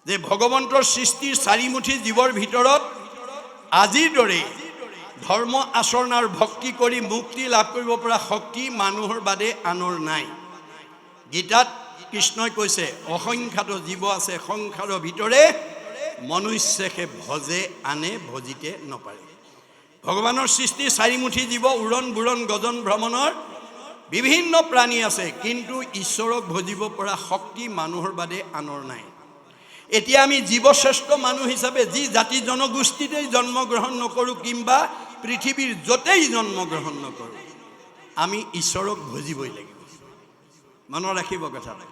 যে ভগৱন্তৰ সৃষ্টিৰ চাৰিমুঠি জীৱৰ ভিতৰত আজিৰ দৰে ধৰ্ম আচৰণ আৰু ভক্তি কৰি মুক্তি লাভ কৰিব পৰা শক্তি মানুহৰ বাদে আনৰ নাই। গীতাত কৃষ্ণই কৈছে অসংখ্যাত জীৱ আছে সংসাৰৰ ভিতৰে মনুষ্যকে ভজে আনে ভজিতে নপাৰে। ভগৱানৰ সৃষ্টি চাৰিমুঠি জীৱ উৰণ বুৰণ গজন ভ্ৰমণৰ বিভিন্ন প্ৰাণী আছে, কিন্তু ঈশ্বৰক ভজিব পৰা শক্তি মানুহৰ বাদে আনৰ নাই। এতিয়া আমি জীৱশ্ৰেষ্ঠ মানুহ হিচাপে যি জাতি জনগোষ্ঠীতেই জন্মগ্ৰহণ নকৰোঁ কিংবা পৃথিৱীৰ য'তেই জন্মগ্ৰহণ নকৰোঁ, আমি ঈশ্বৰক ভজিবই লাগিব। মনত ৰাখিব কথাটো।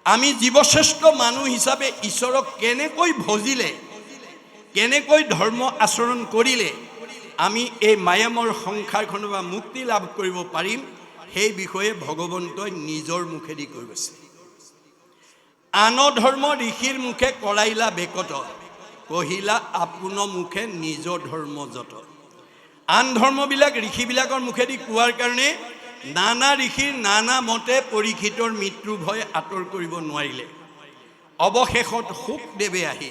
আমি জীৱশ্ৰেষ্ঠ মানুহ হিচাপে ঈশ্বৰক কেনেকৈ ভজিলে, কেনেকৈ ধৰ্ম আচৰণ কৰিলে আমি এই মায়ামৰ সংসাৰখনৰ পৰা মুক্তি লাভ কৰিব পাৰিম, সেই বিষয়ে ভগৱন্তই নিজৰ মুখেদি কৈ গৈছে। আন ধৰ্ম ঋষিৰ মুখে কৰাইলা বেকত, কহিলা আপোন মুখে নিজ ধৰ্ম যত। আন ধৰ্মবিলাক ঋষিবিলাকৰ মুখেদি কোৱাৰ কাৰণে নানা ঋষিৰ নানা মতে পৰীক্ষিতৰ মৃত্যু ভয় আঁতৰ কৰিব নোৱাৰিলে। অৱশেষত শুকদেৱে আহি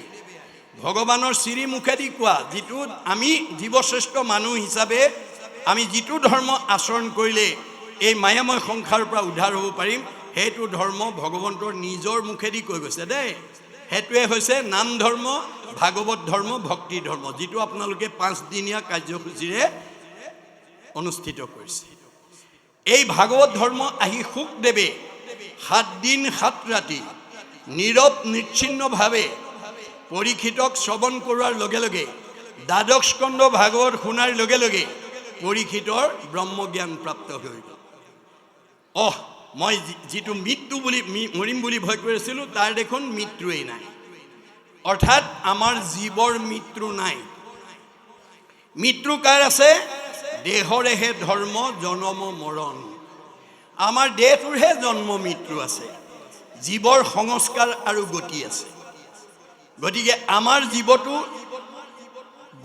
ভগৱানৰ শ্ৰীমুখেদি কোৱা যিটো আমি জীৱশ্ৰেষ্ঠ মানুহ হিচাপে আমি যিটো ধৰ্ম আচৰণ কৰিলে এই মায়াময় সংসাৰৰ পৰা উদ্ধাৰ হ'ব পাৰিম, সেইটো ধৰ্ম ভগৱন্তৰ নিজৰ মুখেদি কৈ গৈছে দেই। সেইটোৱে হৈছে নাম ধৰ্ম, ভাগৱত ধৰ্ম, ভক্তি ধৰ্ম, যিটো আপোনালোকে 5 দিনীয়া কাৰ্যসূচীৰে অনুষ্ঠিত কৰিছে। এই ভাগৱত ধৰ্ম আহি শুকদেৱে 7 দিন 7 ৰাতি নীৰৱ নিচ্ছিন্নভাৱে পৰীক্ষিতক শ্ৰৱণ কৰোৱাৰ লগে লগে দ্বাদশ স্কন্ধ ভাগৱত শুনাৰ লগে লগে পৰীক্ষিতৰ ব্ৰহ্মজ্ঞান প্ৰাপ্ত হৈ গ'ল। মই যিটো মৃত্যু বুলি মৰিম বুলি ভয় কৰিছিলোঁ তাৰ দেখোন মৃত্যুৱেই নাই। অৰ্থাৎ আমাৰ জীৱৰ মৃত্যু নাই। মৃত্যু কাৰ আছে? দেহৰেহে ধৰ্ম জনম মৰণ। আমাৰ দেহটোৰহে জন্ম মৃত্যু আছে, জীৱৰ সংস্কাৰ আৰু গতি আছে। গতিকে আমাৰ জীৱটো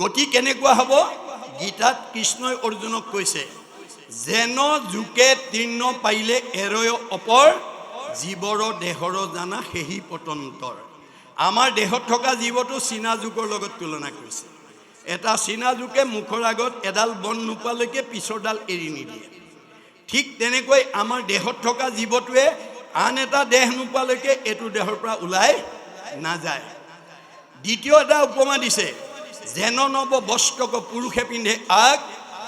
গতি কেনেকুৱা হ'ব? গীতাত কৃষ্ণই অৰ্জুনক কৈছে যেন জোকে তৃণ পাৰিলে এৰয় অপৰ, জীৱৰ দেহৰ জানা সেহি পতন্তৰ। আমাৰ দেহত থকা জীৱটো চীনা জোকৰ লগত তুলনা কৰিছে। এটা চীনা জোকে মুখৰ আগত এডাল বন নোপোৱালৈকে পিছৰডাল এৰি নিদিয়ে। ঠিক তেনেকৈ আমাৰ দেহত থকা জীৱটোৱে আন এটা দেহ নোপোৱালৈকে এইটো দেহৰ পৰা ওলাই নাযায়। দ্বিতীয় এটা উপমা দিছে, যেন নৱ বস্ত্ৰক পুৰুষে পিন্ধে আগ,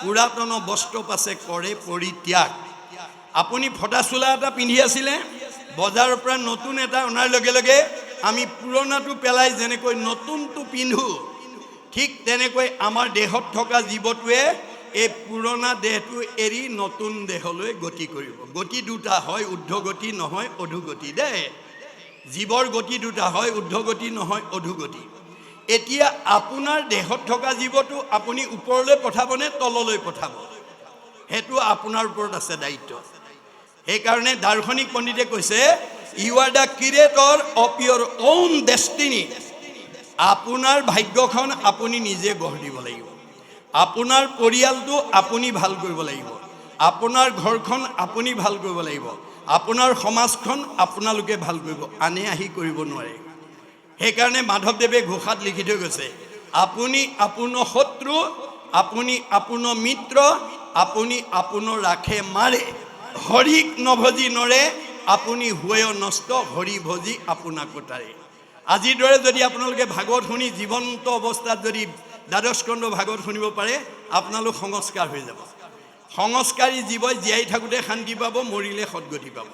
পুৰাতন বস্ত্ৰ পাছে কৰে পৰিত্যাগ। আপুনি ফটা চোলা এটা পিন্ধি আছিলে, বজাৰৰ পৰা নতুন এটা অনাৰ লগে লগে আমি পুৰণাটো পেলাই যেনেকৈ নতুনটো পিন্ধো, ঠিক তেনেকৈ আমাৰ দেহত থকা জীৱটোৱে এই পুৰণা দেহটো এৰি নতুন দেহলৈ গতি কৰিব। গতি দুটা হয়, ঊৰ্ধ্বগতি নহয় অধোগতি দেই। জীৱৰ গতি দুটা হয়, ঊৰ্ধ্বগতি নহয় অধোগতি। এতিয়া আপোনাৰ দেহত থকা জীৱটো আপুনি ওপৰলৈ পঠাবনে তললৈ পঠাব, সেইটো আপোনাৰ ওপৰত আছে দায়িত্ব। সেইকাৰণে দাৰ্শনিক পণ্ডিতে কৈছে you are the creator of your own destiny. আপোনাৰ ভাগ্যখন আপুনি নিজে গঢ় দিব লাগিব। আপোনাৰ পৰিয়ালটো আপুনি ভাল কৰিব লাগিব, আপোনাৰ ঘৰখন আপুনি ভাল কৰিব লাগিব, আপোনাৰ সমাজখন আপোনালোকে ভাল কৰিব, আনে আহি কৰিব নোৱাৰে। সেইকাৰণে মাধৱদেৱে ঘোষাত লিখি থৈ গৈছে আপুনি আপোনাৰ শত্ৰু, আপুনি আপোনাৰ মিত্ৰ, আপুনি আপোনাৰ ৰাখে মাৰে, হৰিক নভজি নৰে, আপুনি হুৱে নষ্ট, হৰি ভজি আপোনাক কোটাৰে। আজিৰ দৰে যদি আপোনালোকে ভাগৱত শুনি জীৱন্ত অৱস্থাত যদি দ্বাদশ স্কন্ধ ভাগৱত শুনিব পাৰে, আপোনালোক সংস্কাৰ হৈ যাব। সংস্কাৰী জীৱই জীয়াই থাকোঁতে শান্তি পাব, মৰিলে সদগতি পাব।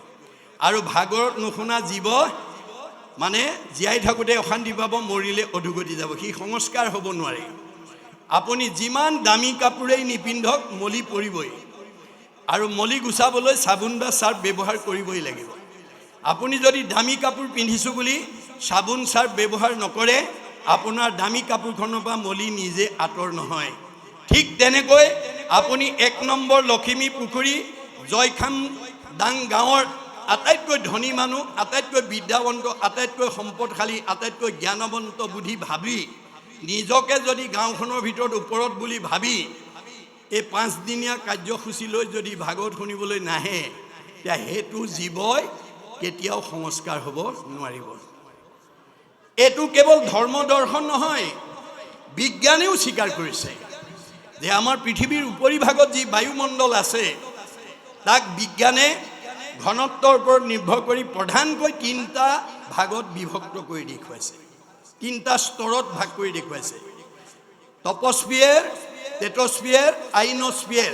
আৰু ভাগৱত নুশুনা জীৱ মানে জীয়াই থাকোঁতে অশান্তি পাব, মৰিলে অধোগতি যাব। সি সংস্কাৰ হ'ব নোৱাৰে। আপুনি যিমান দামী কাপোৰেই নিপিন্ধক মলি পৰিবই, আৰু মলি গুচাবলৈ চাবোন বা চাৰ্ফ ব্যৱহাৰ কৰিবই লাগিব। আপুনি যদি দামী কাপোৰ পিন্ধিছোঁ বুলি চাবোন চাৰ্ফ ব্যৱহাৰ নকৰে, আপোনাৰ দামী কাপোৰখনৰ পৰা মলি নিজে আঁতৰ নহয়। ঠিক তেনেকৈ আপুনি 1 নম্বৰ লখিমী পুখুৰী জয়খান দাং গাঁৱৰ আটাইতকৈ ধনী মানুহ, আটাইতকৈ বিদ্যাৱন্ত, আটাইতকৈ সম্পদশালী, আটাইতকৈ জ্ঞানৱন্ত বুদ্ধি ভাবি নিজকে যদি গাঁওখনৰ ভিতৰত ওপৰত বুলি ভাবি এই 5 দিনীয়া কাৰ্যসূচীলৈ যদি ভাগৱত শুনিবলৈ নাহে, তেতিয়া সেইটো জীৱই কেতিয়াও সংস্কাৰ হ'ব নোৱাৰিব। এইটো কেৱল ধৰ্ম দৰ্শন নহয়, বিজ্ঞানেও স্বীকাৰ কৰিছে যে আমাৰ পৃথিৱীৰ উপৰিভাগত যি বায়ুমণ্ডল আছে তাক বিজ্ঞানে ঘনত্বৰ ওপৰত নিৰ্ভৰ কৰি প্ৰধানকৈ 3টা ভাগত বিভক্ত কৰি দেখুৱাইছে, 3টা স্তৰত ভাগ কৰি দেখুৱাইছে। টপস্ফিয়াৰ, টেটস্ফিয়াৰ, আইনস্ফিয়াৰ।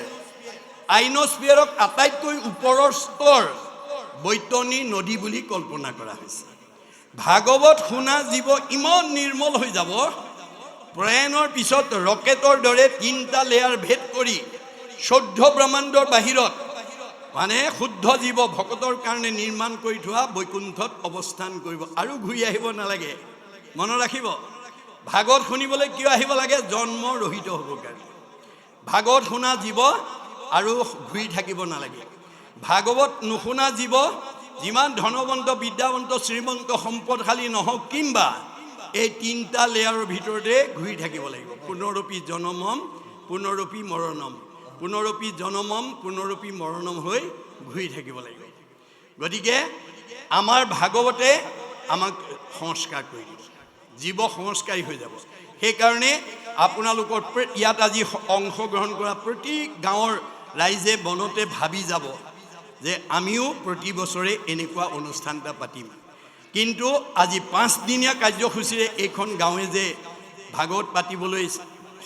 আইনস্ফিয়াৰক আটাইতকৈ ওপৰৰ স্তৰ বৈতৰণী নদী বুলি কল্পনা কৰা হৈছে। ভাগৱত শুনা জীৱ ইমান নিৰ্মল হৈ যাব, প্ৰয়াণৰ পিছত ৰকেটৰ দৰে 3টা লেয়াৰ ভেদ কৰি 14 ব্ৰহ্মাণ্ডৰ বাহিৰত মানে শুদ্ধ জীৱ ভকতৰ কাৰণে নিৰ্মাণ কৰি থোৱা বৈকুণ্ঠত অৱস্থান কৰিব আৰু ঘূৰি আহিব নালাগে। মনত ৰাখিব, ভাগৱত শুনিবলৈ কিয় আহিব লাগে? জন্ম ৰহিত হ'বৰ কাৰণে। ভাগৱত শুনা জীৱ আৰু ঘূৰি থাকিব নালাগে। ভাগৱত নুশুনা জীৱ যিমান ধনৱন্ত, বিদ্যাৱন্ত, শ্ৰীমন্ত, সম্পদশালী নহওক কিম্বা এই 3টা লেয়াৰৰ ভিতৰতে ঘূৰি থাকিব লাগিব। পুনৰপি জনমম পুনৰপি মৰণম, পুনৰপি জনমম পুনৰপি মৰণম হৈ ঘূৰি থাকিব লাগিব। গতিকে আমাৰ ভাগৱতে আমাক সংস্কাৰ কৰি দিব, জীৱ সংস্কাৰী হৈ যাব। সেইকাৰণে আপোনালোকৰ ইয়াত আজি অংশগ্ৰহণ কৰা প্ৰতি গাঁৱৰ ৰাইজে মনতে ভাবি যাব যে আমিও প্ৰতি বছৰে এনেকুৱা অনুষ্ঠান এটা পাতিম। কিন্তু আজি 5 দিনীয়া কাৰ্যসূচীৰে এইখন গাঁৱে যে ভাগৱত পাতিবলৈ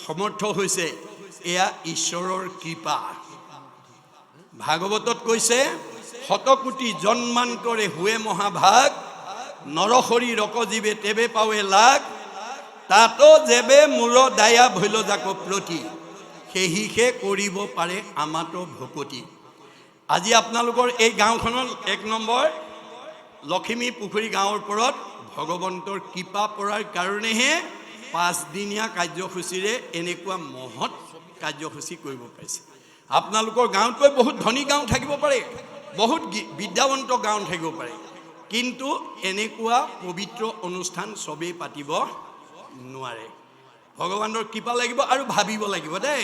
সমৰ্থ হৈছে, এয়া ঈশ্বৰৰ কৃপা। ভাগৱতত কৈছে, শতকোটি জন্মান্তৰে হুৱে মহাভাগ, নৰহৰি ৰকজীৱে তেবে পাৱে লাগ, তাতো যেবে মূৰ দায়া ভৈল যাক প্ৰতি, সেহিহে কৰিব পাৰে আমাতো ভকতি। আজি আপোনালোকৰ এই গাঁওখনৰ 1 নম্বৰ লখিমী পুখুৰী গাঁৱৰ ওপৰত ভগৱন্তৰ কৃপা পৰাৰ কাৰণেহে 5 দিনীয়া কাৰ্যসূচীৰে এনেকুৱা মহৎ কাৰ্যসূচী কৰিব পাৰিছে। আপোনালোকৰ গাঁৱতকৈ বহুত ধনী গাঁও থাকিব পাৰে, বহুত বিদ্যাৱন্ত গাঁও থাকিব পাৰে, কিন্তু এনেকুৱা পবিত্ৰ অনুষ্ঠান চবেই পাতিব নোৱাৰে। ভগৱানৰ কৃপা লাগিব আৰু ভাবিব লাগিব দেই।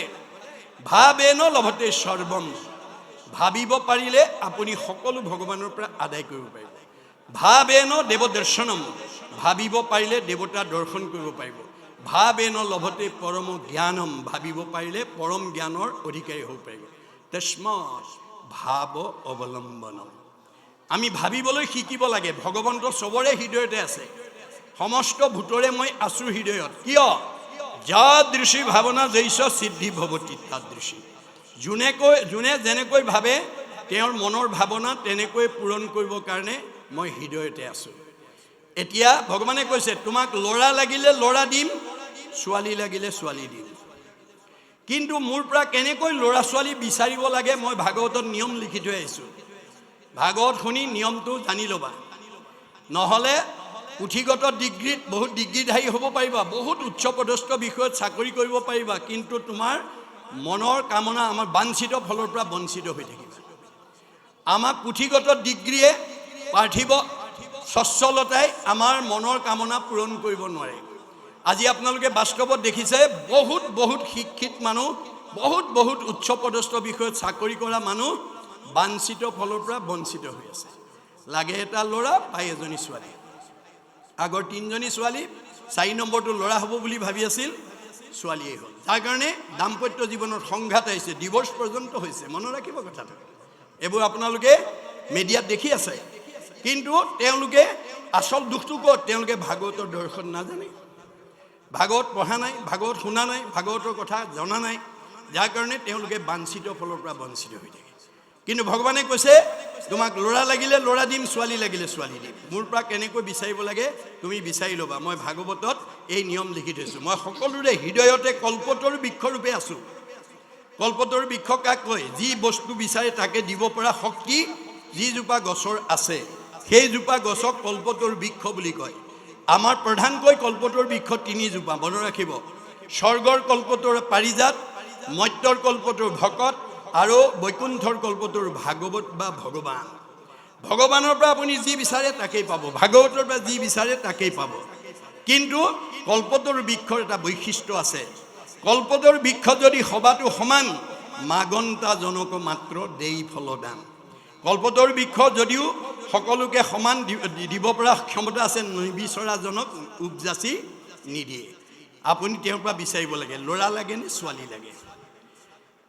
ভাবেন লভতে সৰ্বম, ভাবিব পাৰিলে আপুনি সকলো ভগৱানৰ পৰা আদায় কৰিব পাৰিব। ভাবেন দেৱ দৰ্শনম, ভাবিব পাৰিলে দেৱতা দৰ্শন কৰিব পাৰিব। ভাবেন লভতে পৰম জ্ঞানম, ভাবিব পাৰিলে পৰম জ্ঞানৰ অধিকাৰী হ'ব পাৰিব। তস্মাৎ ভাৱ অৱলম্বনম, আমি ভাবিবলৈ শিকিব লাগে। ভগৱন্ত চবৰে হৃদয়তে আছে, সমস্ত ভূতৰে মই আছো হৃদয়ত। কিয়? যাদৃশী ভাৱনা জৈস সিদ্ধি ভৱতি তাদৃশী। যোনে যেনেকৈ ভাবে তেওঁৰ মনৰ ভাৱনা তেনেকৈ পূৰণ কৰিবৰ কাৰণে মই হৃদয়তে আছোঁ। এতিয়া ভগৱানে কৈছে, তোমাক ল'ৰা লাগিলে ল'ৰা দিম, ছোৱালী লাগিলে ছোৱালী দিম। কিন্তু মোৰ পৰা কেনেকৈ ল'ৰা ছোৱালী বিচাৰিব লাগে মই ভাগৱতত নিয়ম লিখি থৈ আহিছোঁ। ভাগৱত শুনি নিয়মটো জানি ল'বা, নহ'লে পুথিগত ডিগ্ৰীত বহুত ডিগ্ৰীধাৰী হ'ব পাৰিবা, বহুত উচ্চপদস্থ বিষয়ত চাকৰি কৰিব পাৰিবা, কিন্তু তোমাৰ মনৰ কামনা আমাৰ বাঞ্ছিত ফলৰ পৰা বঞ্চিত হৈ থাকিবা। আমাৰ পুথিগত ডিগ্ৰীয়ে, পাৰ্থিৱ স্বচ্ছলতাই আমাৰ মনৰ কামনা পূৰণ কৰিব নোৱাৰে। আজি আপোনালোকে বাস্তৱত দেখিছে, বহুত শিক্ষিত মানুহ, বহুত উচ্চপদস্থ বিষয়ত চাকৰি কৰা মানুহ বাঞ্ছিত ফলৰ পৰা বঞ্চিত হৈ আছে। লাগে এটা ল'ৰা, পাই এজনী ছোৱালী। আগৰ 3জনী ছোৱালী, 4 নম্বৰটো ল'ৰা হ'ব বুলি ভাবি আছিল, ছোৱালীয়ে হ'ল। যাৰ কাৰণে দাম্পত্য জীৱনত সংঘাত আহিছে, ডিভোৰ্চ পৰ্যন্ত হৈছে। মনত ৰাখিব কথাটো, এইবোৰ আপোনালোকে মিডিয়াত দেখি আছে। কিন্তু তেওঁলোকে আচল দুখটো ক'ত? তেওঁলোকে ভাগৱতৰ দৰ্শন নাজানে, ভাগৱত পঢ়া নাই, ভাগৱত শুনা নাই, ভাগৱতৰ কথা জনা নাই, যাৰ কাৰণে তেওঁলোকে বাঞ্ছিত ফলৰ পৰা বঞ্চিত হৈ থাকে। কিন্তু ভগৱানে কৈছে, তোমাক ল'ৰা লাগিলে ল'ৰা দিম, ছোৱালী লাগিলে ছোৱালী দিম। মোৰ পৰা কেনেকৈ বিচাৰিব লাগে তুমি বিচাৰি ল'বা। মই ভাগৱতত এই নিয়ম লিখি থৈছোঁ। মই সকলোৰে হৃদয়তে কল্পতৰ বৃক্ষৰূপে আছোঁ। কল্পতৰ বৃক্ষ কাক কয়? যি বস্তু বিচাৰে তাকে দিব পৰা শক্তি যিজোপা গছৰ আছে, সেইজোপা গছক কল্পতৰ বৃক্ষ বুলি কয়। আমাৰ প্ৰধানকৈ কল্পতৰ বৃক্ষ 3জোপা, মনত ৰাখিব। স্বৰ্গৰ কল্পতৰ পাৰিজাত, মৰ্ত্যৰ কল্পতৰ ভকত আৰু বৈকুণ্ঠৰ কল্পতৰ ভাগৱত বা ভগৱান। ভগৱানৰ পৰা আপুনি যি বিচাৰে তাকেই পাব, ভাগৱতৰ পৰা যি বিচাৰে তাকেই পাব। কিন্তু কল্পতৰ বৃক্ষৰ এটা বৈশিষ্ট্য আছে। কল্পতৰ বৃক্ষ যদি সবাটো সমান, মাগন্তা জনক মাত্ৰ দেই ফলদান। কল্পতৰ বৃক্ষ যদিও সকলোকে সমান দিব পৰা ক্ষমতা আছে, নিবিচৰাজনক উপজাচি নিদিয়ে। আপুনি তেওঁৰ পৰা বিচাৰিব লাগে, ল'ৰা লাগে নে ছোৱালী লাগে,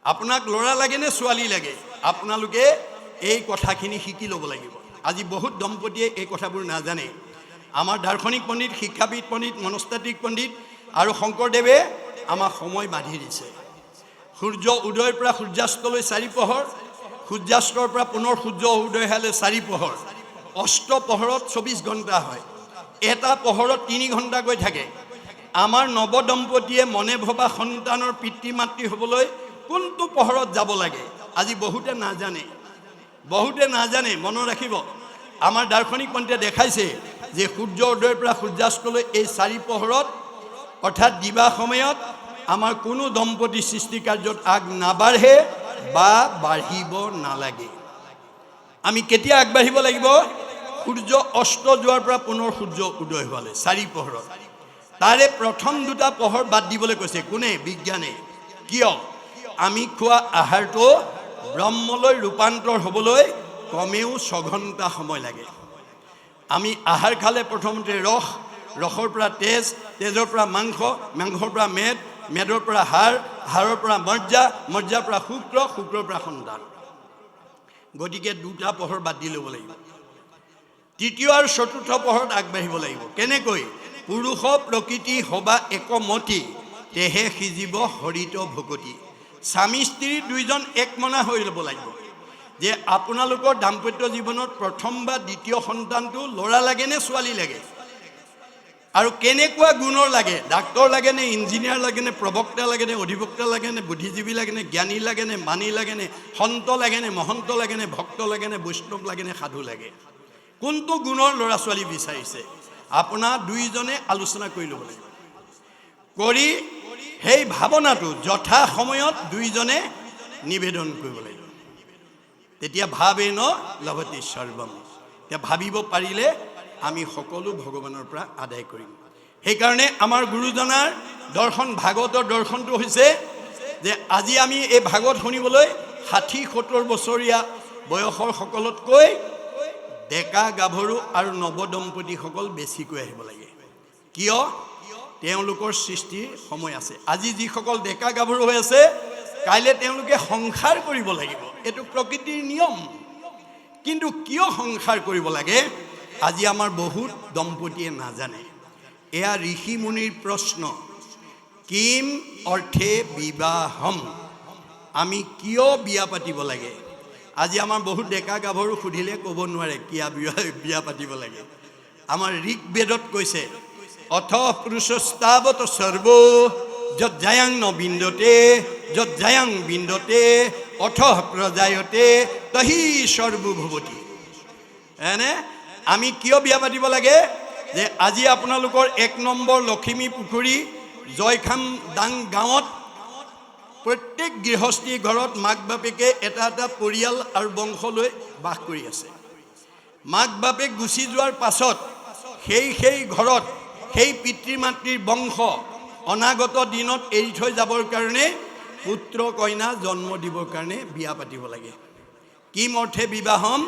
আপোনাক ল'ৰা লাগে নে ছোৱালী লাগে। আপোনালোকে এই কথাখিনি শিকি ল'ব লাগিব। আজি বহুত দম্পতীয়ে এই কথাবোৰ নাজানে। আমাৰ দাৰ্শনিক পণ্ডিত, শিক্ষাবিদ পণ্ডিত, মনস্তাত্ত্বিক পণ্ডিত আৰু শংকৰদেৱে আমাক সময় বান্ধি দিছে। সূৰ্য উদয়ৰ পৰা সূৰ্যাস্তলৈ 4 পহৰ, সূৰ্যাস্তৰ পৰা পুনৰ সূৰ্য উদয় হ'লে 4 পহৰ, অষ্ট পহৰত 24 ঘণ্টা হয়, এটা পহৰত 3 ঘণ্টা গৈ থাকে। আমাৰ নৱদম্পতীয়ে মনে ভবা সন্তানৰ পিতৃ মাতৃ হ'বলৈ কোনটো পহৰত যাব লাগে আজি বহুতে নাজানে। মনত ৰাখিব, আমাৰ দাৰ্শনিক পণ্ডিতে দেখাইছে যে সূৰ্য উদয়ৰ পৰা সূৰ্যাস্তলৈ এই 4 পহৰত অৰ্থাৎ দিবা সময়ত আমাৰ কোনো দম্পতী সৃষ্টি কাৰ্যত আগ নাবাঢ়ে বা বাঢ়িব নালাগে। আমি কেতিয়া আগবাঢ়িব লাগিব? সূৰ্য অস্ত যোৱাৰ পৰা পুনৰ সূৰ্য উদয় হোৱালৈ 4 পহৰত। তাৰে প্ৰথম 2টা পহৰ বাদ দিবলৈ কৈছে। কোনে? বিজ্ঞানে। কিয়? আমি খোৱা আহাৰটো ব্ৰহ্মলৈ ৰূপান্তৰ হ'বলৈ কমেও 6 ঘণ্টা সময় লাগে। আমি আহাৰ খালে প্ৰথমতে ৰসৰ পৰা তেজ, তেজৰ পৰা মাংস, মাংসৰ পৰা মেদৰ পৰা হাড়ৰ পৰা মজ্জাৰ পৰা শুক্ৰৰ পৰা সন্তান। গতিকে 2টা পহৰ বাদ দি ল'ব লাগিব। 3য় আৰু 4ৰ্থ পহৰত আগবাঢ়িব লাগিব। কেনেকৈ? পুৰুষ প্ৰকৃতি হবা একমতি, তেহে সিজিব হৰিত ভকতি। স্বামী স্ত্ৰী 2জন একমনা হৈ ল'ব লাগিব যে আপোনালোকৰ দাম্পত্য জীৱনত প্ৰথম বা দ্বিতীয় সন্তানটো ল'ৰা লাগে নে ছোৱালী লাগে, আৰু কেনেকুৱা গুণৰ লাগে। ডাক্তৰ লাগে নে, ইঞ্জিনিয়াৰ লাগে নে, প্ৰবক্তা লাগে নে, অধিবক্তা লাগে নে, বুদ্ধিজীৱী লাগে নে, জ্ঞানী লাগে নে, মানি লাগে নে, সন্ত লাগে নে, মহন্ত লাগে নে, ভক্ত লাগে নে, বৈষ্ণৱ লাগে নে, সাধু লাগে। কোনটো গুণৰ ল'ৰা ছোৱালী বিচাৰিছে আপোনাৰ 2জনে আলোচনা কৰি ল'ব লাগিব। কৰি সেই ভাৱনাটো যথা সময়ত 2জনে নিবেদন কৰিব লাগিব। তেতিয়া ভাবেন লভতে সৰ্বম। তেতিয়া ভাবিব পাৰিলে আমি সকলো ভগৱানৰ পৰা আদায় কৰিম। সেইকাৰণে আমাৰ গুৰুজনাৰ দৰ্শন, ভাগৱতৰ দৰ্শনটো হৈছে যে আজি আমি এই ভাগৱত শুনিবলৈ 60-70 বছৰীয়া বয়সৰ সকলতকৈ ডেকা গাভৰু আৰু নৱদম্পতীসকল বেছিকৈ আহিব লাগে। কিয়? তেওঁলোকৰ সৃষ্টিৰ সময় আছে। আজি যিসকল ডেকা গাভৰু হৈ আছে, কাইলৈ তেওঁলোকে সংসাৰ কৰিব লাগিব, এইটো প্ৰকৃতিৰ নিয়ম। কিন্তু কিয় সংসাৰ কৰিব লাগে আজি আমাৰ বহুত দম্পতীয়ে নাজানে। এয়া ঋষি মুনিৰ প্ৰশ্ন। কিম অৰ্থে বিবাহম, আমি কিয় বিয়া পাতিব লাগে? আজি আমাৰ বহুত ডেকা গাভৰু সুধিলে ক'ব নোৱাৰে কিয় বিয়া পাতিব লাগে। আমাৰ ঋকবেদত কৈছে, অথ পুৰুষস্তাৱত সৰ্ব যত জায়াং ন বিন্দতে, যত জায়াং বিন্দতে অথ প্ৰজায়তে তহি সৰ্বভৱতি। এনে আমি কিয় বিয়া পাতিব লাগে? যে আজি আপোনালোকৰ 1 নম্বৰ লখিমী পুখুৰী জয়খাম দাং গাঁৱত প্ৰত্যেক গৃহস্থী ঘৰত মাক বাপেকে এটা পৰিয়াল আৰু বংশ লৈ বাস কৰি আছে। মাক বাপেক গুচি যোৱাৰ পাছত সেই ঘৰত সেই পিতৃ মাতৃৰ বংশ অনাগত দিনত এৰি থৈ যাবৰ কাৰণে পুত্ৰ কন্যা জন্ম দিবৰ কাৰণে বিয়া পাতিব লাগে। কিম অৰ্থে বিবাহম,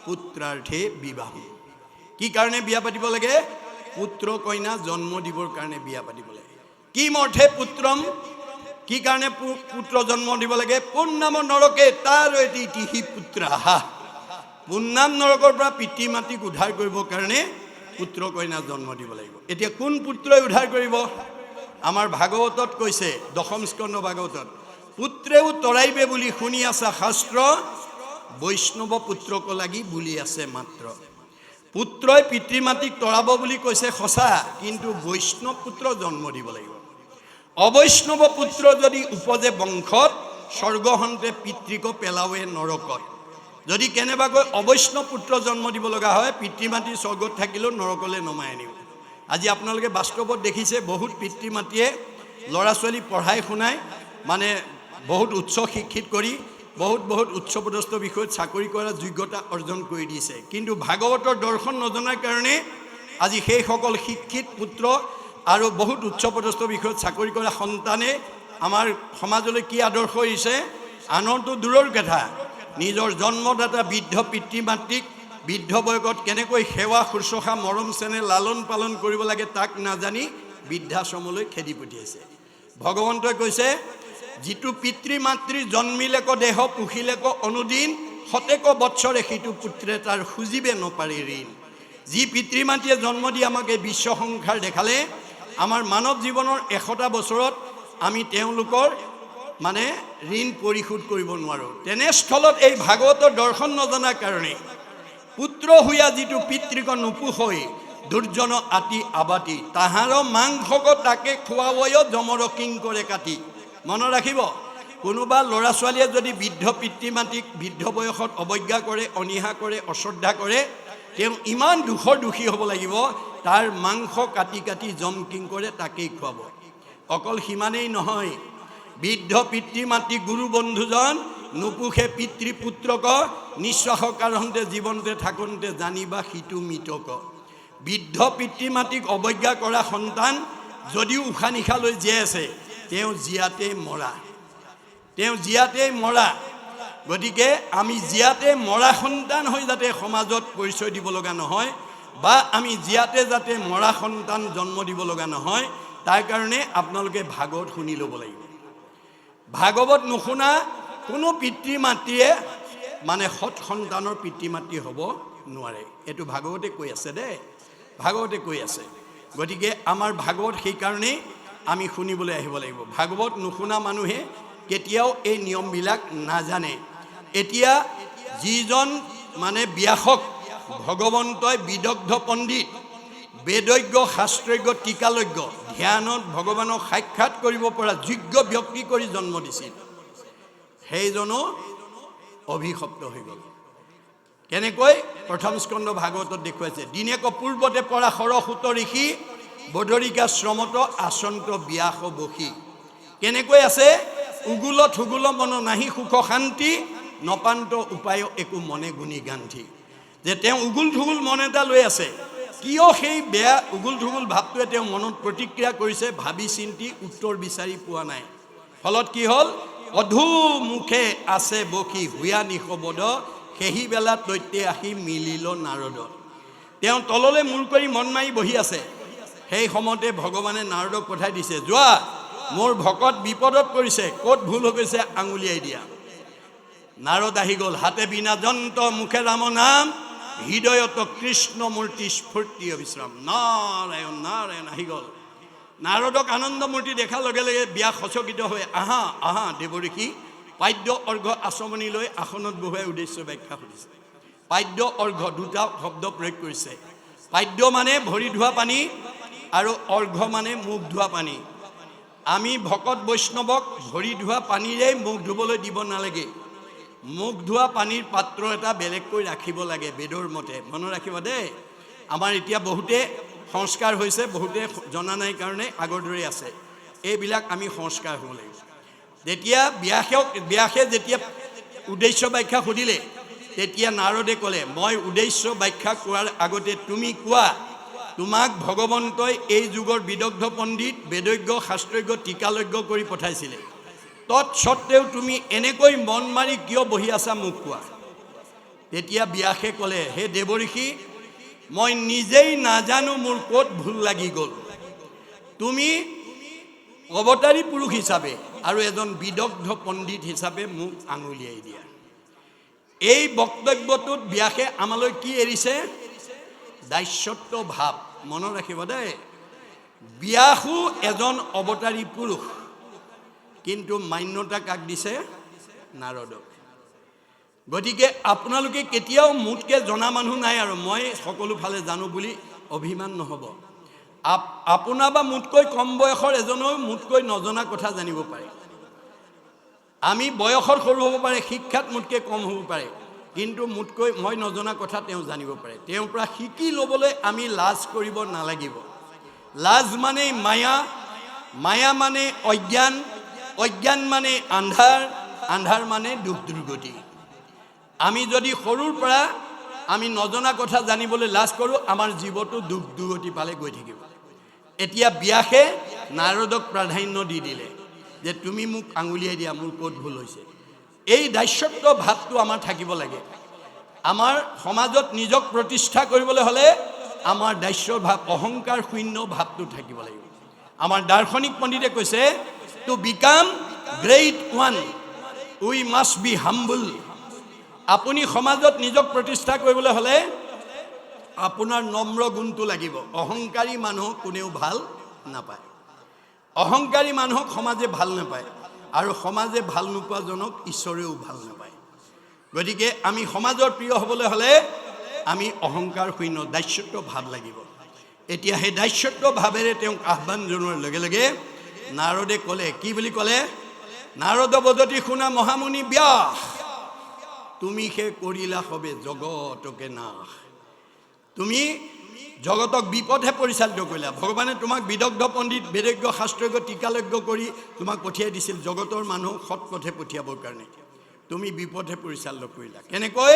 পুত্ৰাৰ্থে বিবাহম। কি কাৰণে বিয়া পাতিব লাগে? পুত্ৰ কন্যা জন্ম দিবৰ কাৰণে বিয়া পাতিব লাগে। কিম অৰ্থে পুত্ৰম, কি কাৰণে পুত্ৰ জন্ম দিব লাগে? পুণ্যাম নৰকে তাৰ ইতিহি পুত্ৰাহা। পুণ্যাম নৰকৰ পৰা পিতৃ মাতৃক উদ্ধাৰ কৰিবৰ কাৰণে পুত্ৰ কন্যা জন্ম দিব লাগিব। এতিয়া কোন পুত্ৰই উদ্ধাৰ কৰিব? আমাৰ ভাগৱতত কৈছে, 10ম স্কন্ধ ভাগৱতত, পুত্ৰেও তৰাইবে বুলি শুনি আছা শাস্ত্ৰ, বৈষ্ণৱ পুত্ৰক লাগি বুলি আছে মাত্ৰ। পুত্ৰই পিতৃ মাতৃক তৰাব বুলি কৈছে সঁচা, কিন্তু বৈষ্ণৱ পুত্ৰ জন্ম দিব লাগিব। অবৈষ্ণৱ পুত্ৰ যদি উপজে বংশত, স্বৰ্গহন্তে পিতৃক পেলাৱে নৰকত। যদি কেনেবাকৈ অবৈষ্ণৱ পুত্ৰ জন্ম দিব লগা হয়, পিতৃ মাতৃ স্বৰ্গত থাকিলেও নৰকলৈ নমাই আনিব। আজি আপোনালোকে বাস্তৱত দেখিছে, বহুত পিতৃ মাতৃয়ে ল'ৰা ছোৱালী পঢ়াই শুনাই মানে বহুত উচ্চ শিক্ষিত কৰি বহুত উচ্চপদস্থ বিষয়ত চাকৰি কৰাৰ যোগ্যতা অৰ্জন কৰি দিছে। কিন্তু ভাগৱতৰ দৰ্শন নজনাৰ কাৰণে আজি সেইসকল শিক্ষিত পুত্ৰ আৰু বহুত উচ্চপদস্থ বিষয়ত চাকৰি কৰা সন্তানে আমাৰ সমাজলৈ কি আদৰ্শ দিছে? আনৰটো দূৰৰ কথা, নিজৰ জন্মদাতা বৃদ্ধ পিতৃ মাতৃক বৃদ্ধ বয়সত কেনেকৈ সেৱা শুশ্ৰূষা মৰম চেনেহ লালন পালন কৰিব লাগে তাক নাজানি বৃদ্ধাশ্ৰমলৈ খেদি পঠিয়াইছে। ভগৱন্তই কৈছে, যিটো পিতৃ মাতৃ জন্মিলেক দেহ পুহিলেক অনুদিন, শতেক বৎসৰে সিটো পুত্ৰে তাৰ খুজিবে নপাৰে ঋণ। যি পিতৃ মাতৃয়ে জন্ম দি আমাক এই বিশ্ব সংসাৰ দেখালে, আমাৰ মানৱ জীৱনৰ 100টা বছৰত আমি তেওঁলোকৰ মানে ঋণ পৰিশোধ কৰিব নোৱাৰোঁ। তেনেস্থলত এই ভাগৱতৰ দৰ্শন নজনাৰ কাৰণে পুত্ৰ হুয়া যিটো পিতৃক নোপোষৈ, দুৰ্জন আতি আবাতি, তাহাৰ মাংসক তাকে খোৱাবয় জমৰ কিংকৰে কাটি। মনত ৰাখিব, কোনোবা ল'ৰা ছোৱালীয়ে যদি বৃদ্ধ পিতৃ মাতৃক বৃদ্ধ বয়সত অৱজ্ঞা কৰে, অনীহা কৰে, অশ্ৰদ্ধা কৰে, তেওঁ ইমান দুখৰ দোষী হ'ব লাগিব, তাৰ মাংস কাটি কাটি জম কিংকৰে তাকেই খুৱাব। অকল সিমানেই নহয়, বৃদ্ধ পিতৃ মাতৃ গুৰু বন্ধুজন নোপোষে পিতৃ পুত্ৰক, নিঃশ্বাস কাৰণতে জীৱনতে থাকোঁতে জানিবা সিটো মৃতক। বৃদ্ধ পিতৃ মাতৃক অৱজ্ঞা কৰা সন্তান যদিও উশাহ নিশাহ লৈ জীয়াই আছে, তেওঁ জীয়াতেই মৰা, তেওঁ জীয়াতেই মৰা। গতিকে আমি জীয়াতে মৰা সন্তান হৈ যাতে সমাজত পৰিচয় দিব লগা নহয়, বা আমি জীয়াতে যাতে মৰা সন্তান জন্ম দিব লগা নহয়, তাৰ কাৰণে আপোনালোকে ভাগৱত শুনি ল'ব লাগিব। ভাগৱত নুশুনা কোনো পিতৃ মাতৃয়ে মানে সৎ সন্তানৰ পিতৃ মাতৃ হ'ব নোৱাৰে। এইটো ভাগৱতে কৈ আছে দেই, ভাগৱতে কৈ আছে। গতিকে আমাৰ ভাগৱত সেইকাৰণেই আমি শুনিবলৈ আহিব লাগিব। ভাগৱত নুশুনা মানুহে কেতিয়াও এই নিয়মবিলাক নাজানে। এতিয়া যিজন মানে ব্যাসক ভগৱন্তই বিদগ্ধ পণ্ডিত, বেদজ্ঞ শাস্ত্ৰজ্ঞ টীকালজ্ঞ, ধ্যানত ভগৱানক সাক্ষাৎ কৰিব পৰা যোগ্য ব্যক্তি কৰি জন্ম দিছিল, সেইজনো অভিশপ্ত হৈ গ'ল। কেনেকৈ? প্ৰথম স্কন্ধ ভাগৱতত দেখুৱাইছে, দিনেক পূৰ্বতে পৰা সৰসূত ঋষি, বদৰিকা শ্ৰমত আচন্ত ব্যাস বসী। কেনেকৈ আছে? উগুল থুগুল মন নাহি সুখ শান্তি, নপান্ত উপায় একো মনে গুণী গান্ধী। যে তেওঁ উগুল থুগুল মন এটা লৈ আছে, কিয় সেই বেয়া উগুল থুগুল ভাৱটোৱে তেওঁ মনত প্ৰতিক্ৰিয়া কৰিছে, ভাবি চিন্তি উত্তৰ বিচাৰি পোৱা নাই। ফলত কি হ'ল? অধু মুখে আছে বসী হুয়া নিশবদ, সেই বেলা দৈত্যে আহি মিলিল নাৰদ। তেওঁ তললৈ মূৰ কৰি মন মাৰি বহি আছে। সেই সময়তে ভগৱানে নাৰদক পঠাই দিছে, যোৱা, মোৰ ভকত বিপদত পৰিছে, ক'ত ভুল হৈ গৈছে আঙুলিয়াই দিয়া। নাৰদ আহি গ'ল, হাতে বিনা যন্ত মুখে ৰাম নাম, হৃদয়ত কৃষ্ণ মূৰ্তি স্ফূৰ্তি অবিশ্ৰাম। নাৰায়ণ নাৰায়ণ আহি গ'ল। নাৰদক আনন্দ মূৰ্তি দেখাৰ লগে লগে ব্যাস সচকিত হৈ, আহা আহা দেৱঋষি, পাদ্য অৰ্ঘ আচমনি লৈ আসনত বহুৱাই উদ্দেশ্য ব্যাখ্যা সুধিছে। পাদ্য অৰ্ঘ দুটা শব্দ প্ৰয়োগ কৰিছে। পাদ্য মানে ভৰি ধোৱা পানী, আৰু অৰ্ঘ মানে মুখ ধোৱা পানী। আমি ভকত বৈষ্ণৱক ভৰি ধোৱা পানীৰেই মুখ ধুবলৈ দিব নালাগে। মুখ ধোৱা পানীৰ পাত্ৰ এটা বেলেগকৈ ৰাখিব লাগে বেদৰ মতে। মনত ৰাখিব দেই। আমাৰ এতিয়া বহুতে সংস্কাৰ হৈছে, বহুতে জনা নাই কাৰণে আগৰ দৰে আছে। এইবিলাক আমি সংস্কাৰ হ'ব লাগিব। যেতিয়া ব্যাসে যেতিয়া উদ্দেশ্য ব্যাখ্যা সুধিলে, তেতিয়া নাৰদে ক'লে, মই উদ্দেশ্য ব্যাখ্যা কোৱাৰ আগতে তুমি কোৱা, তোমাক ভগৱন্তই এই যুগৰ বিদগ্ধ পণ্ডিত, বেদজ্ঞ শাস্ত্ৰজ্ঞ টীকালজ্ঞ কৰি পঠাইছিলে, তৎসত্ত্বেও তুমি এনেকৈ মন মাৰি কিয় বহি আছা, মোক কোৱা। তেতিয়া ব্যাসে ক'লে, হে দেৱঋষি, মই নিজেই নাজানো মোৰ ক'ত ভুল লাগি গ'ল। তুমি অৱতাৰী পুৰুষ হিচাপে আৰু এজন বিদগ্ধ পণ্ডিত হিচাপে মোক আঙুলিয়াই দিয়া। এই বক্তব্যটোত ব্যাসে আমালৈ কি এৰিছে? দাস্যত্ব ভাৱ। মনত ৰাখিব দেই। ব্যাসো এজন অৱতাৰী পুৰুষ, কিন্তু মান্যতা কাক দিছে? নাৰদক। গতিকে আপোনালোকে কেতিয়াও মোতকৈ জনা মানুহ নাই আৰু মই সকলো ফালে জানো বুলি অভিমান নহ'ব। আপোনাৰ বা মোতকৈ কম বয়সৰ এজনেও মোতকৈ নজনা কথা জানিব পাৰে। আমি বয়সত সৰু হ'ব পাৰে, শিক্ষাত মোতকৈ কম হ'ব পাৰে, কিন্তু মোতকৈ মই নজনা কথা তেওঁ জানিব পাৰে। তেওঁৰ পৰা শিকি ল'বলৈ আমি লাজ কৰিব নালাগিব। লাজ মানে মায়া, মায়া মানে অজ্ঞান, অজ্ঞান মানে আন্ধাৰ, আন্ধাৰ মানে দুখ দুৰ্গতি। আমি যদি সৰুৰ পৰা আমি নজনা কথা জানিবলৈ লাজ কৰোঁ, আমাৰ জীৱটো দুখ দুৰ্গতি পালে গৈ থাকিব। এতিয়া ব্যাসে নাৰদক প্ৰাধান্য দি দিলে যে তুমি মোক আঙুলিয়াই দিয়া, মোৰ ক'ত ভুল হৈছে। এই দাস্যত্ব ভাৱটো আমাৰ থাকিব লাগে। আমাৰ সমাজত নিজক প্ৰতিষ্ঠা কৰিবলৈ হ'লে আমাৰ দাস্যৰ ভাৱ, অহংকাৰ শূন্য ভাৱটো থাকিব লাগিব। আমাৰ দাৰ্শনিক পণ্ডিতে কৈছে, to become great one we must be humble. আপুনি সমাজত নিজক প্ৰতিষ্ঠা কৰিবলৈ হ'লে আপোনাৰ নম্ৰ গুণটো লাগিব। অহংকাৰী মানুহক কোনেও ভাল নাপায়। অহংকাৰী মানুহক সমাজে ভাল নাপায়, আৰু সমাজে ভাল নোপোৱাজনক ঈশ্বৰেও ভাল নাপায়। গতিকে আমি সমাজৰ প্ৰিয় হ'বলৈ হ'লে আমি অহংকাৰ শূন্য দাস্যত্ব ভাৱ লাগিব। এতিয়া সেই দাস্যত্ব ভাৱেৰে তেওঁক আহ্বান জনোৱাৰ লগে লগে নাৰদে ক'লে, কি বুলি ক'লে? নাৰদ বদতি শুনা মহামুনি ব্যাস, তুমি সে কৰিলা সবে জগতকে নাশ। তুমি জগতক বিপথে পৰিচালিত কৰিলা। ভগৱানে তোমাক বিদগ্ধ পণ্ডিত, বেদজ্ঞ, শাস্ত্ৰজ্ঞ, টীকালজ্ঞ কৰি তোমাক পঠিয়াই দিছিল জগতৰ মানুহক সৎ পথে পঠিয়াবৰ কাৰণে। তুমি বিপথে পৰিচালিত কৰিলা। কেনেকৈ?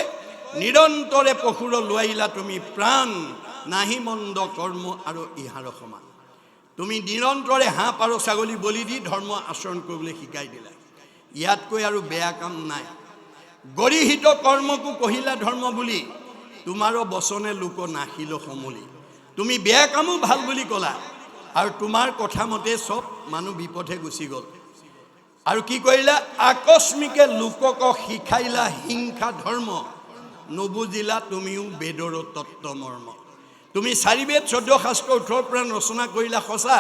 নিৰন্তৰে পশুৰ লোৱাইলা তুমি প্ৰাণ, নাহি মন্দ কৰ্ম আৰু ইহাৰ সমান। তুমি নিৰন্তৰে হাঁহ পাৰ ছাগলী বলি দি ধৰ্ম আচৰণ কৰিবলৈ শিকাই দিলা। ইয়াতকৈ আৰু বেয়া কাম নাই। গৰিহিত কৰ্মকো কহিলা ধৰ্ম বুলি, তোমাৰো বচনে লোক নাহিল সমলি। তুমি বেয়া কামো ভাল বুলি ক'লা, আৰু তোমাৰ কথা মতে চব মানুহ বিপথে গুচি গ'ল। আৰু কি কৰিলা? আকস্মিকে লোকক শিকাইলা হিংসা ধৰ্ম, নুবুজিলা তুমিও বেদৰ তত্ত্ব মৰ্ম। তুমি 4 বেদ 14 শাস্ত্ৰ 18 পুৰাণ ৰচনা কৰিলা সঁচা,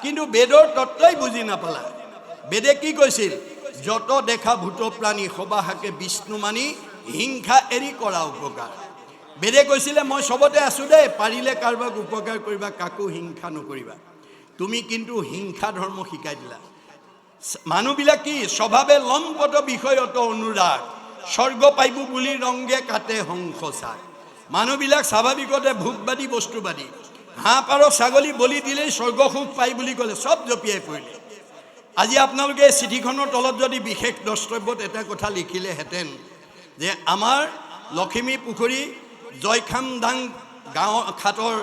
কিন্তু বেদৰ তত্ত্বই বুজি নাপালা। বেদে কি কৈছিল? যত দেখা ভূত প্ৰাণী সবাহাকে বিষ্ণু মানি, হিংসা এৰি কৰা উপকাৰ। বেদে কৈছিলে মই চবতে আছোঁ দেই, পাৰিলে কাৰোবাক উপকাৰ কৰিবা, কাকো হিংসা নকৰিবা। তুমি কিন্তু হিংসা ধৰ্ম শিকাই দিলা। মানুহবিলাক কি? স্বভাৱে লম্পট বিষয়ত অনুৰাগ, স্বৰ্গ পাইবো বুলি ৰংগে কাটে হংসচাক। মানুহবিলাক স্বাভাৱিকতে ভোগবাদী, বস্তুবাদী। হাঁহ পাৰ ছাগলী বলি দিলেই স্বৰ্গ সুখ পাই বুলি ক'লে, চব জঁপিয়াই পৰিলে। আজি আপোনালোকে এই চিঠিখনৰ তলত যদি বিশেষ দ্ৰষ্টব্যত এটা কথা লিখিলেহেঁতেন যে আমাৰ লখিমী পুখুৰী জয়খামদাং গাঁও খাটৰ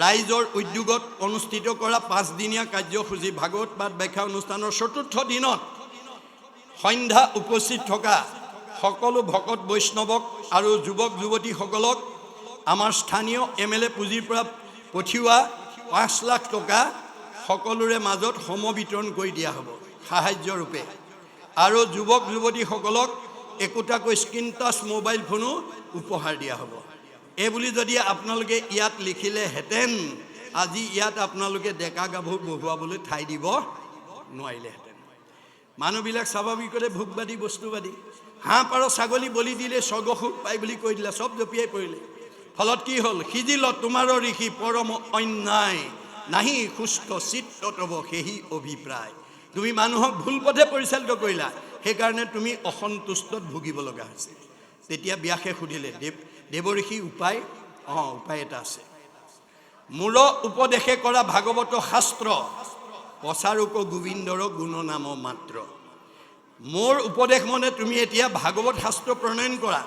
ৰাইজৰ উদ্যোগত অনুষ্ঠিত কৰা 5 দিনীয়া কাৰ্যসূচী ভাগৱত পাঠ ব্যাখ্যা অনুষ্ঠানৰ 4ৰ্থ দিনত সন্ধ্যা উপস্থিত থকা সকলো ভকত বৈষ্ণৱক আৰু যুৱক যুৱতীসকলক আমাৰ স্থানীয় MLA পুঁজিৰ পৰা পঠিওৱা 5 লাখ টকা সকলোৰে মাজত সমবিতৰণ কৰি দিয়া হ'ব সাহায্য ৰূপে। আৰু যুৱক যুৱতীসকলক একোটাকৈ স্ক্ৰীন টাচ মোবাইল ফোনো উপহাৰ দিয়া হ'ব। এই বুলি যদি আপোনালোকে ইয়াত লিখিলেহেঁতেন, আজি ইয়াত আপোনালোকে ডেকা গাভৰু বহুৱাবলৈ ঠাই দিব নোৱাৰিলেহেঁতেন। মানুহবিলাক স্বাভাৱিকতে ভোগবাদী, বস্তুবাদী। হাঁহ পাৰ ছাগলী বলি দিলে স্বৰ্গ সুখ পাই বুলি কৈ দিলে, চব জঁপিয়াই পৰিলে। ফলত কি হ'ল? সিজিল তোমাৰ ঋষি পৰম অন্যায়, নাহি সুস্থ চিত্ত তব সেহি অভিপ্ৰায়। তুমি মানুহক ভুল পথে পৰিচালিত কৰিলা, সেইকাৰণে তুমি অসন্তুষ্টত ভুগিব লগা হৈছে। তেতিয়া ব্যাসে সুধিলে, দেৱঋষি উপায়? উপায় এটা আছে। মূৰ উপদেশে কৰা ভাগৱত শাস্ত্ৰ, প্ৰচাৰক গোবিন্দৰ গুণনাম মাত্ৰ। মোৰ উপদেশ মনে তুমি এতিয়া ভাগৱত শাস্ত্ৰ প্ৰণয়ন কৰা।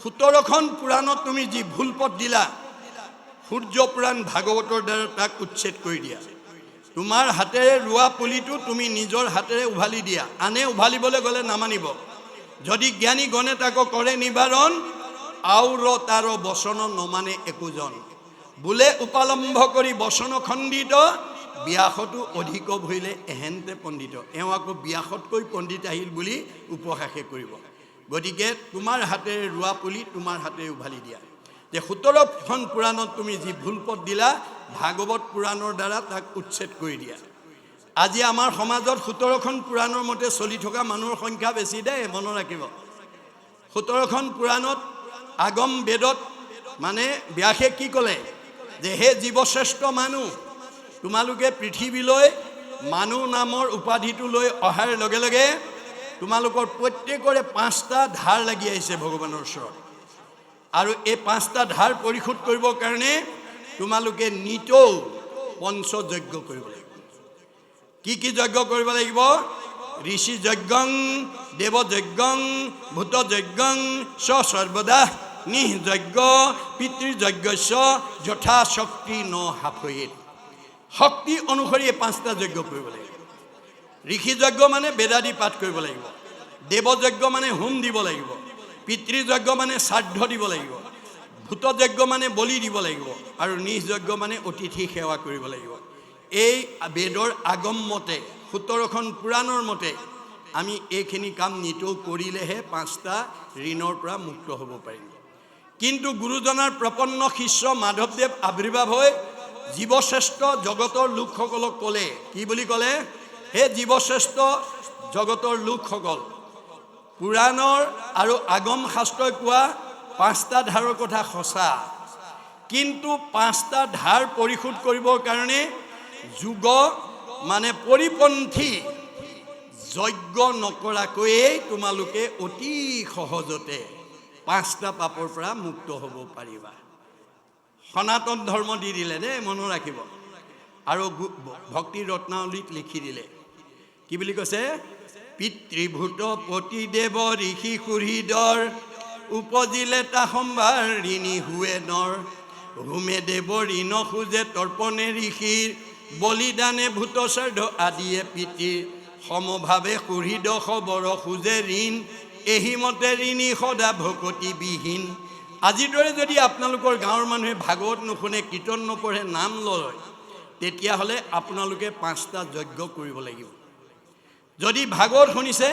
17খন পুৰাণত তুমি যি ভুল পথ দিলা, সূৰ্য পুৰাণ ভাগৱতৰ দ্বাৰা তাক উচ্ছেদ কৰি দিয়া। তোমাৰ হাতেৰে ৰোৱা পুলিটো তুমি নিজৰ হাতেৰে উভালি দিয়া। আনে উভালিবলৈ গ'লে নামানিব। যদি জ্ঞানী গণে তাকো কৰে নিবাৰণ, আউৰ তাৰ বচন নমানে একোজন। বোলে উপালম্ভ কৰি বচন খণ্ডিত, ব্যাসতো অধিক ভৰিলে এহেন্তে পণ্ডিত। এওঁ আকৌ ব্যাসতকৈ পণ্ডিত আহিল বুলি উপহাসে কৰিব। গতিকে তোমাৰ হাতেৰে ৰোৱা পুলি তোমাৰ হাতেৰে উভালি দিয়া। যে 17খন পুৰাণত তুমি যি ভুল পথ দিলা, ভাগৱত পুৰাণৰ দ্বাৰা তাক উচ্ছেদ কৰি দিয়া। আজি আমাৰ সমাজত 17খন পুৰাণৰ মতে চলি থকা মানুহৰ সংখ্যা বেছি দেই, মনত ৰাখিব। 17খন পুৰাণত আগম বেদত মানে ব্যাসে কি ক'লে? যে হে জীৱশ্ৰেষ্ঠ মানুহ, তোমালোকে পৃথিৱীলৈ মানুহ নামৰ উপাধিটো লৈ অহাৰ লগে লগে তোমালোকৰ প্ৰত্যেকৰে 5টা ধাৰ লাগি আহিছে ভগৱানৰ ওচৰত। আৰু এই 5টা ধাৰ পৰিশোধ কৰিবৰ কাৰণে তোমালোকে নিতৌ পঞ্চযজ্ঞ কৰিব লাগিব। কি কি যজ্ঞ কৰিব লাগিব? ঋষি যজ্ঞং, দেৱ যজ্ঞং, ভূত যজ্ঞং, সৰ্বদা নিঃযজ্ঞ পিতৃযজ্ঞস্য যথা শক্তি ন হাফয়েত। শক্তি অনুসৰি এই 5টা যজ্ঞ কৰিব লাগিব। ঋষি যজ্ঞ মানে বেদাদি পাঠ কৰিব লাগিব। দেৱযজ্ঞ মানে হোম দিব লাগিব, পিতৃযজ্ঞ মানে শ্ৰাদ্ধ দিব লাগিব, ভূতযজ্ঞ মানে বলি দিব লাগিব, আৰু নিজযজ্ঞ মানে অতিথি সেৱা কৰিব লাগিব। এই বেদৰ আগম মতে 17খন পুৰাণৰ মতে আমি এইখিনি কাম নিতৌ কৰিলেহে 5টা ঋণৰ পৰা মুক্ত হ'ব পাৰিম। কিন্তু গুৰুজনাৰ প্ৰপন্ন শিষ্য মাধৱদেৱ আৱিৰ্ভাৱ হৈ জীৱশ্ৰেষ্ঠ জগতৰ লোকসকলক ক'লে, কি বুলি ক'লে? হে জীৱশ্ৰেষ্ঠ জগতৰ লোকসকল, পুৰাণৰ আৰু আগম শাস্ত্ৰই কোৱা 5টা ধাৰৰ কথা সঁচা, কিন্তু 5টা ধাৰ পৰিশোধ কৰিবৰ কাৰণে যোগ মানে পৰিপন্থী যজ্ঞ নকৰাকৈয়ে তোমালোকে অতি সহজতে 5টা পাপৰ পৰা মুক্ত হ'ব পাৰিবা। সনাতন ধৰ্ম দি দিলে দেই, মনত ৰাখিব। আৰু ভক্তি ৰত্নাৱলীত লিখি দিলে, কি বুলি কৈছে? পিতৃভূত পতিদেৱ ঋষি সুহৃদৰ, উপজিলে তা সম্ভাৰ ঋণী হুৱে নৰ। হোমে দেৱ ঋণ খোজে তৰ্পণে ঋষিৰ, বলিদানে ভূত শ্ৰাদ্ধ আদিয়ে পিতৃৰ। সমভাৱে সুহৃদ খবৰ খোজে ঋণ, এহিমতে ঋণী সদা ভকতিবিহীন। আজিৰ দৰে যদি আপোনালোকৰ গাঁৱৰ মানুহে ভাগৱত নুশুনে, কীৰ্তন নপঢ়ে, নাম লয়, তেতিয়াহ'লে আপোনালোকে 5টা যজ্ঞ কৰিব লাগিব। যদি ভাগৱত শুনিছে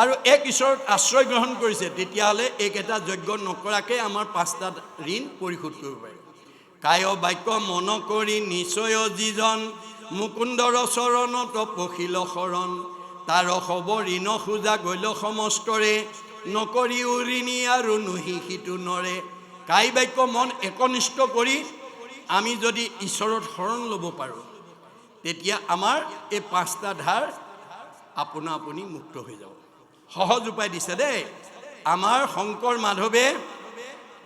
আৰু এক ঈশ্বৰৰ আশ্ৰয় গ্ৰহণ কৰিছে, তেতিয়াহ'লে এইকেইটা যজ্ঞ নকৰাকৈ আমাৰ 5টা ঋণ পৰিশোধ কৰিব পাৰিব। কায় বাক্য মন কৰি নিশ্চয় যিজন, মুকুন্দৰ চৰণত পখিল শৰণ। তাৰ সব ঋণ খোজা গৈল সমস্তৰে, নকৰিও ঋণী আৰু নুহি সিটো নৰে। কাই বাক্য মন একনিষ্ঠ কৰি আমি যদি ঈশ্বৰৰ শৰণ ল'ব পাৰোঁ, তেতিয়া আমাৰ এই 5টা ধাৰ আপোনা আপুনি মুক্ত হৈ যাব। সহজ উপায় দিছে দেই। আমাৰ শংকৰ মাধৱে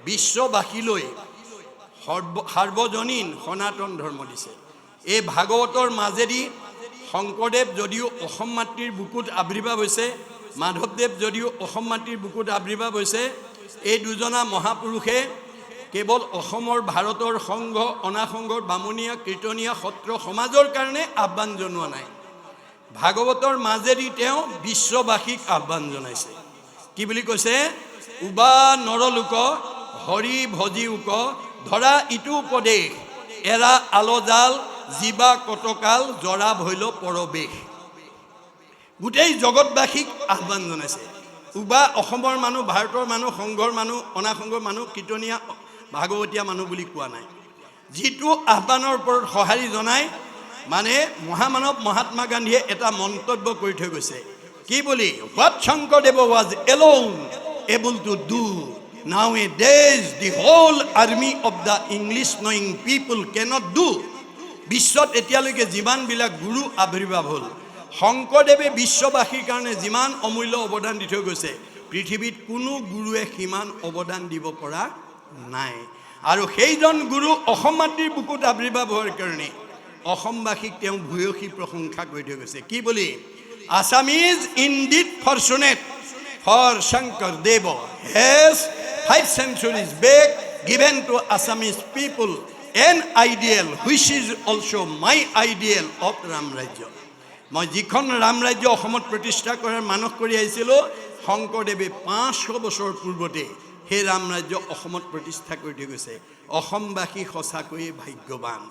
বিশ্ববাসীলৈ সাৰ্বজনীন সনাতন ধৰ্ম দিছে। এই ভাগৱতৰ মাজেদি শংকৰদেৱ যদিও অসম মাতৃৰ বুকুত আৱিৰ্ভাৱ হৈছে, মাধৱদেৱ যদিও অসম মাতৃৰ বুকুত আৱিৰ্ভাৱ হৈছে, এই দুজনা মহাপুৰুষে কেৱল অসমৰ ভাৰতৰ সংঘ, অনাসংঘৰ বামুণীয়া কীৰ্তনীয়া সত্ৰ সমাজৰ কাৰণে আহ্বান জনোৱা নাই। ভাগৱতৰ মাজেদি তেওঁ বিশ্ববাসীক আহ্বান জনাইছে। কি বুলি কৈছে? উবা নৰলোক হৰি ভজি উক, ধৰা ইটো উপদেশ, এৰা আলজাল জীৱা কতকাল, জৰা ভৈল পৰবেশ। গোটেই জগতবাসীক আহ্বান জনাইছে। উবা অসমৰ মানুহ, ভাৰতৰ মানুহ, সংঘৰ মানুহ, অনাসংঘৰ মানুহ, কীৰ্তনীয়া ভাগৱতীয়া মানুহ বুলি কোৱা নাই। যিটো আহ্বানৰ ওপৰত সঁহাৰি জনাই মানে মহামানৱ মহাত্মা গান্ধীয়ে এটা মন্তব্য কৰি থৈ গৈছে। কি বুলি? What Sankardev was alone able to do, nowadays the whole army of the English knowing people cannot do. বিশ্বত এতিয়ালৈকে যিমানবিলাক গুৰু আৱিৰ্ভাৱ হ'ল, শংকৰদেৱে বিশ্ববাসীৰ কাৰণে যিমান অমূল্য অৱদান দি থৈ গৈছে, পৃথিৱীত কোনো গুৰুৱে সিমান অৱদান দিব পৰা নাই। আৰু সেইজন গুৰু অসম মাতৃৰ বুকুত আৱিৰ্ভাৱ হোৱাৰ কাৰণে অসমবাসীক তেওঁ ভূয়সী প্ৰশংসা কৰি থৈ গৈছে। কি বুলি? Assamese indeed fortunate for Sankardev has 5 centuries back given to Assamese people an ideal which is also my ideal of Ram ৰাজ্য। মই যিখন ৰাম ৰাজ্য অসমত প্ৰতিষ্ঠা কৰাৰ মানস কৰি আহিছিলোঁ, শংকৰদেৱে 500 বছৰ পূৰ্বতে সেই ৰাম ৰাজ্য অসমত প্ৰতিষ্ঠা কৰি থৈ গৈছে। অসমবাসী সঁচাকৈয়ে ভাগ্যৱান।